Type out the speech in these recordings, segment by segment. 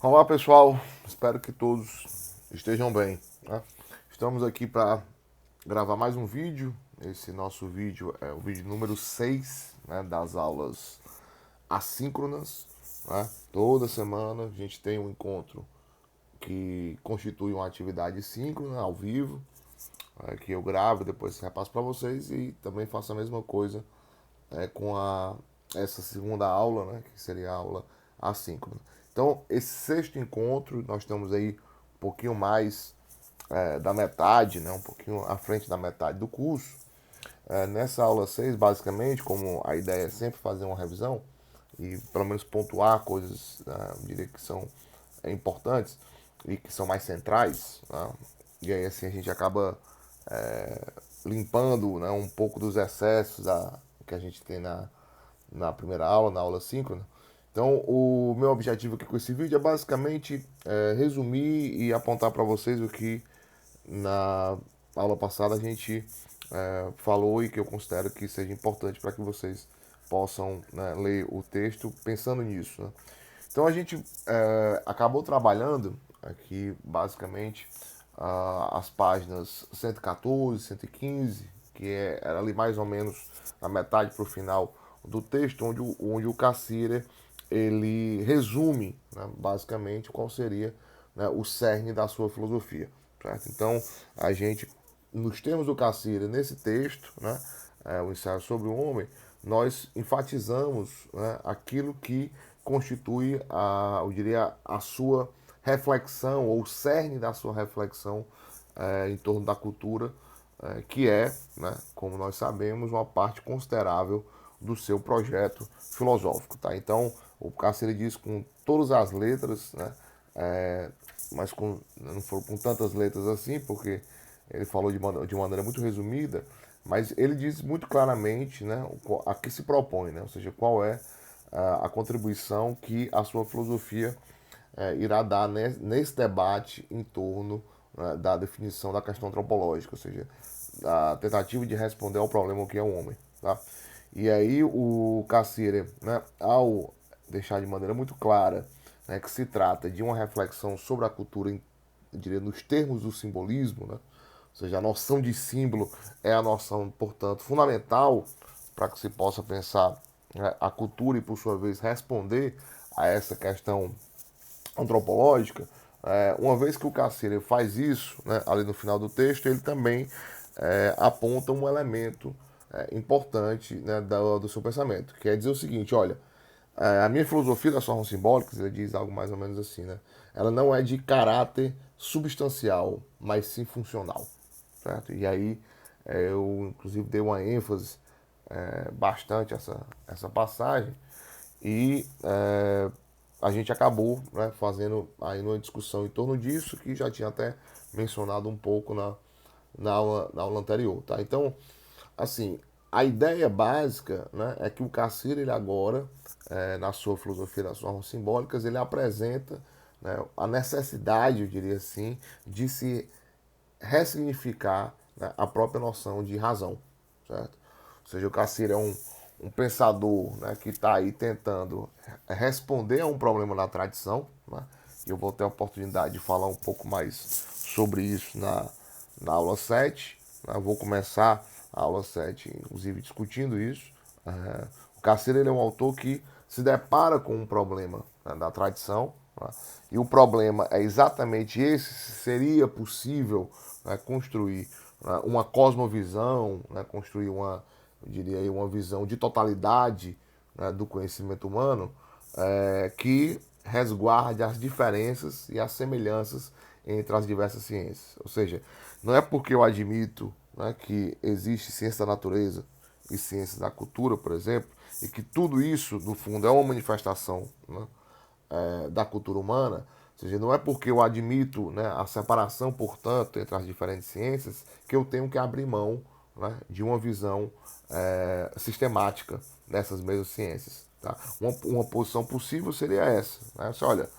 Olá pessoal, espero que todos estejam bem, né? Estamos aqui para gravar mais um vídeo. Esse nosso vídeo é o vídeo número 6, né, das aulas assíncronas, né? Toda semana a gente tem um encontro que constitui uma atividade síncrona, ao vivo, que eu gravo, depois repasso para vocês e também faço a mesma coisa com essa segunda aula, né, que seria a aula assíncrona. Então, esse sexto encontro, nós estamos aí um pouquinho mais da metade, né, um pouquinho à frente da metade do curso. Nessa aula 6, basicamente, como a ideia é sempre fazer uma revisão e pelo menos pontuar coisas, eu diria que são importantes e que são mais centrais, né? E aí assim a gente acaba limpando, né, um pouco dos excessos que a gente tem na primeira aula, na aula síncrona. Então, o meu objetivo aqui com esse vídeo é basicamente resumir e apontar para vocês o que na aula passada a gente falou e que eu considero que seja importante para que vocês possam, né, ler o texto pensando nisso, né? Então a gente acabou trabalhando aqui basicamente as páginas 114, 115, era ali mais ou menos na metade para o final do texto, onde o Cassirer ele resume, né, basicamente qual seria, né, o cerne da sua filosofia. Certo? Então a gente, nos termos do Cassirer, nesse texto, né, o ensaio sobre o homem, nós enfatizamos, né, aquilo que constitui eu diria, a sua reflexão, ou o cerne da sua reflexão em torno da cultura, que é, né, como nós sabemos, uma parte considerável do seu projeto filosófico. Tá? Então, o Cássio ele diz com todas as letras, né, mas não foram com tantas letras assim, porque ele falou de maneira muito resumida, mas ele diz muito claramente, né, a que se propõe, né, ou seja, qual é a contribuição que a sua filosofia irá dar nesse debate em torno, né, da definição da questão antropológica, ou seja, da tentativa de responder ao problema que é o homem. Tá? E aí o Cassirer, né, ao deixar de maneira muito clara, né, que se trata de uma reflexão sobre a cultura, eu diria, nos termos do simbolismo, né? Ou seja, a noção de símbolo é a noção, portanto, fundamental para que se possa pensar, né, a cultura e, por sua vez, responder a essa questão antropológica. Uma vez que o Cassirer faz isso, né, ali no final do texto, ele também aponta um elemento importante, né, do seu pensamento, que é dizer o seguinte: olha, a minha filosofia das formas simbólicas, ele diz algo mais ou menos assim, né? Ela não é de caráter substancial, mas sim funcional, certo? E aí eu, inclusive, dei uma ênfase bastante essa passagem e a gente acabou, né, fazendo aí uma discussão em torno disso, que já tinha até mencionado um pouco na aula anterior, tá? Então, assim, a ideia básica, né, é que o Cassirer, ele agora, na sua filosofia das formas simbólicas, ele apresenta, né, a necessidade, eu diria assim, de se ressignificar, né, a própria noção de razão, certo? Ou seja, o Cassirer é um pensador, né, que está aí tentando responder a um problema da tradição, né? E eu vou ter a oportunidade de falar um pouco mais sobre isso na aula 7. Né? Eu vou começar a aula 7, inclusive, discutindo isso. O Cassirer é um autor que se depara com um problema, né, da tradição, né? E o problema é exatamente esse: se seria possível, né, construir, né, uma cosmovisão, né, construir eu diria, uma visão de totalidade, né, do conhecimento humano, que resguarde as diferenças e as semelhanças entre as diversas ciências. Ou seja, não é porque eu admito, né, que existe ciência da natureza e ciência da cultura, por exemplo, e que tudo isso, no fundo, é uma manifestação, né, da cultura humana. Ou seja, não é porque eu admito, né, a separação, portanto, entre as diferentes ciências, que eu tenho que abrir mão, né, de uma visão sistemática dessas mesmas ciências. Tá? Uma posição possível seria essa. Né? Olha,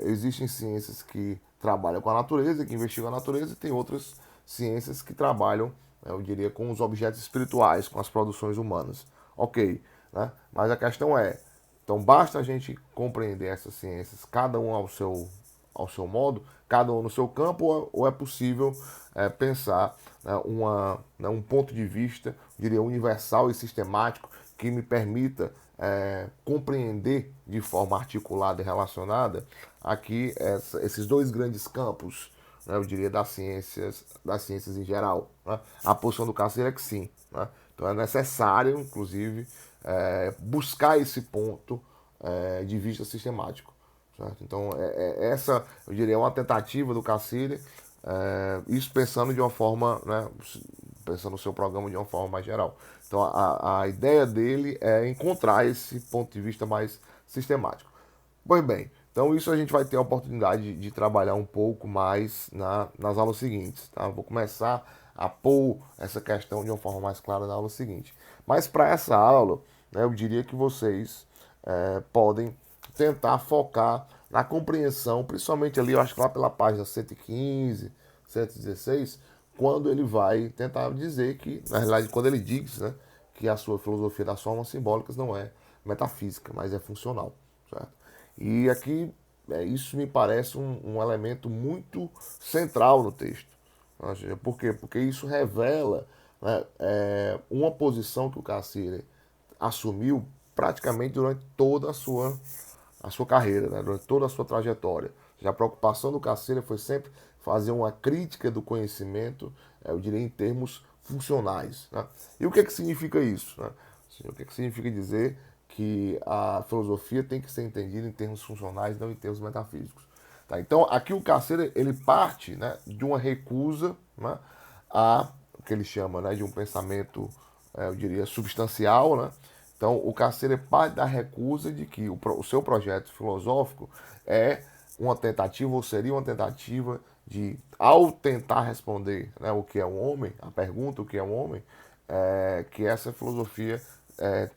existem ciências que trabalham com a natureza, que investigam a natureza, e tem outras ciências que trabalham, eu diria, com os objetos espirituais, com as produções humanas. Ok, né? Mas a questão é, Então basta a gente compreender essas ciências, cada um ao seu modo, cada um no seu campo, ou é possível pensar, né, um ponto de vista, diria, universal e sistemático que me permita compreender de forma articulada e relacionada aqui esses dois grandes campos, né, eu diria, das ciências em geral. Né? A posição do Carceiro é que sim. Né? Então é necessário, inclusive, buscar esse ponto de vista sistemático. Certo? Então, essa, eu diria, é uma tentativa do Cassini, isso pensando de uma forma, né, pensando no seu programa de uma forma mais geral. Então, a ideia dele é encontrar esse ponto de vista mais sistemático. Pois bem, então isso a gente vai ter a oportunidade de trabalhar um pouco mais nas aulas seguintes. Tá? Vou começar a pôr essa questão de uma forma mais clara na aula seguinte. Mas para essa aula, né, eu diria que vocês podem tentar focar na compreensão, principalmente ali, eu acho que lá pela página 115, 116, quando ele vai tentar dizer que, na realidade, quando ele diz, né, que a sua filosofia das formas simbólicas não é metafísica, mas é funcional. Certo? E aqui, isso me parece um elemento muito central no texto. Por quê? Porque isso revela, né, uma posição que o Cassirer assumiu praticamente durante toda a sua carreira, né, durante toda a sua trajetória. Já a preocupação do Cassirer foi sempre fazer uma crítica do conhecimento, eu diria, em termos funcionais. Né? E o que significa isso? Né? O que significa dizer que a filosofia tem que ser entendida em termos funcionais, não em termos metafísicos. Tá? Então, aqui o Carceiro ele parte, né, de uma recusa, né, a o que ele chama, né, de um pensamento, eu diria, substancial. Né? Então, o Carceiro parte da recusa de que o seu projeto filosófico é uma tentativa, ou seria uma tentativa de, ao tentar responder, né, o que é um homem, a pergunta o que é um homem, que essa filosofia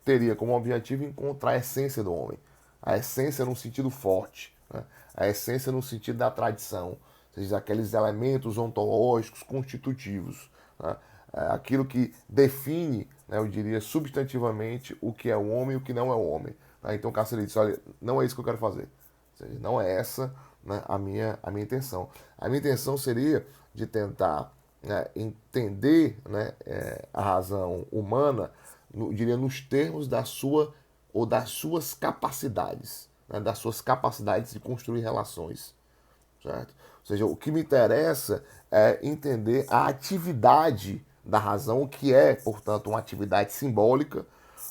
teria como objetivo encontrar a essência do homem. A essência num sentido forte, né? A essência no sentido da tradição, ou seja, aqueles elementos ontológicos constitutivos, né? Aquilo que define, né, eu diria, substantivamente o que é o homem e o que não é o homem. Né? Então Cássio disse, olha, não é isso que eu quero fazer. Ou seja, não é essa, né, a minha intenção. A minha intenção seria de tentar, né, entender, né, a razão humana, diria, nos termos da sua ou das suas capacidades, né, das suas capacidades de construir relações, certo? Ou seja, o que me interessa é entender a atividade da razão, que é, portanto, uma atividade simbólica,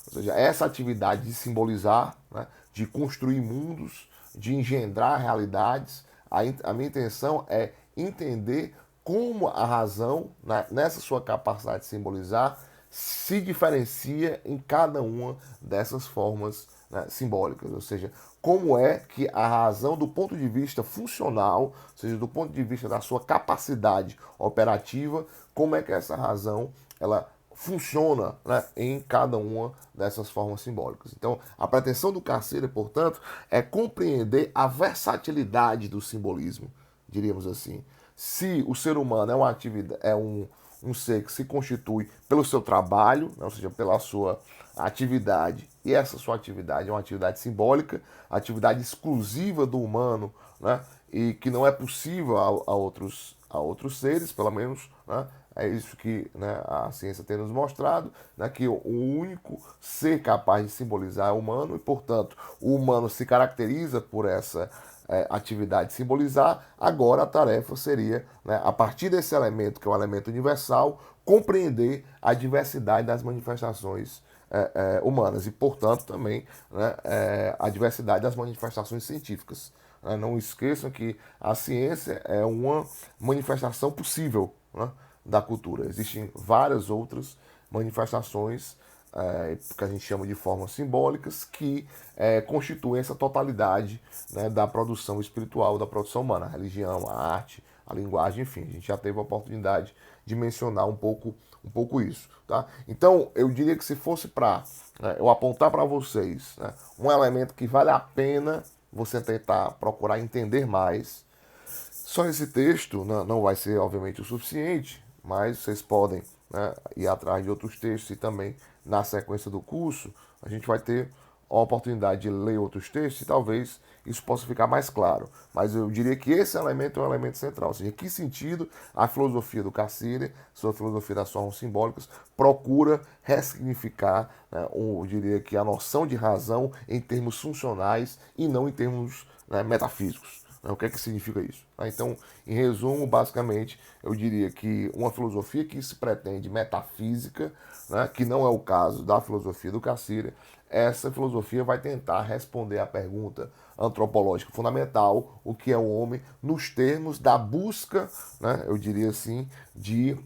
ou seja, essa atividade de simbolizar, né, de construir mundos, de engendrar realidades. A minha intenção é entender como a razão, né, nessa sua capacidade de simbolizar, se diferencia em cada uma dessas formas, né, simbólicas. Ou seja, como é que a razão, do ponto de vista funcional, ou seja, do ponto de vista da sua capacidade operativa, como é que essa razão ela funciona, né, em cada uma dessas formas simbólicas. Então, a pretensão do Carceiro, portanto, é compreender a versatilidade do simbolismo, diríamos assim. Se o ser humano é uma atividade, um ser que se constitui pelo seu trabalho, né, ou seja, pela sua atividade, e essa sua atividade é uma atividade simbólica, atividade exclusiva do humano, né, e que não é possível a outros seres, pelo menos, né, é isso que, né, a ciência tem nos mostrado, né, que o único ser capaz de simbolizar é o humano e, portanto, o humano se caracteriza por essa atividade de simbolizar. Agora a tarefa seria, né, a partir desse elemento, que é um elemento universal, compreender a diversidade das manifestações humanas e, portanto, também, né, a diversidade das manifestações científicas. Não esqueçam que a ciência é uma manifestação possível, né, da cultura. Existem várias outras manifestações que a gente chama de formas simbólicas que constituem essa totalidade, né, da produção espiritual, da produção humana, a religião, a arte, a linguagem, enfim. A gente já teve a oportunidade de mencionar um pouco isso. Tá? Então, eu diria que se fosse para eu apontar para vocês, né, um elemento que vale a pena você tentar procurar entender mais, só esse texto não vai ser, obviamente, o suficiente, mas vocês podem, né, ir atrás de outros textos e também, na sequência do curso, a gente vai ter a oportunidade de ler outros textos e talvez isso possa ficar mais claro. Mas eu diria que esse elemento é um elemento central. Ou seja, que sentido a filosofia do Cassirer, sua filosofia das formas simbólicas, procura ressignificar, né, eu diria que a noção de razão em termos funcionais e não em termos, né, metafísicos. O que é que significa isso? Então, em resumo, basicamente, eu diria que uma filosofia que se pretende metafísica, né, que não é o caso da filosofia do Cassirer, essa filosofia vai tentar responder à pergunta antropológica fundamental, o que é o homem, nos termos da busca, né, eu diria assim, de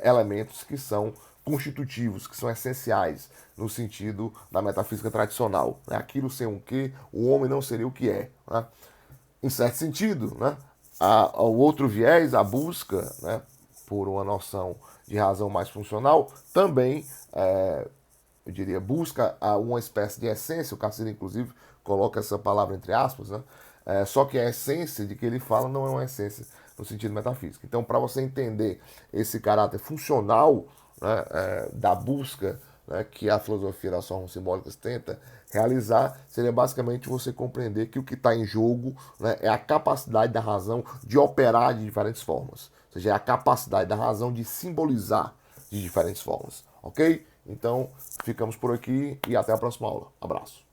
elementos que são constitutivos, que são essenciais no sentido da metafísica tradicional. Né? Aquilo sem o que, o homem não seria o que é. Né? Em certo sentido, né? O outro viés, a busca, né, por uma noção de razão mais funcional, também, eu diria, busca uma espécie de essência. O Cassirer, inclusive, coloca essa palavra entre aspas, né? Só que a essência de que ele fala não é uma essência no sentido metafísico. Então, para você entender esse caráter funcional, né, da busca, né, que a filosofia das formas simbólicas tenta realizar, seria basicamente você compreender que o que está em jogo, né, é a capacidade da razão de operar de diferentes formas. Ou seja, é a capacidade da razão de simbolizar de diferentes formas. Ok? Então, ficamos por aqui e até a próxima aula. Abraço.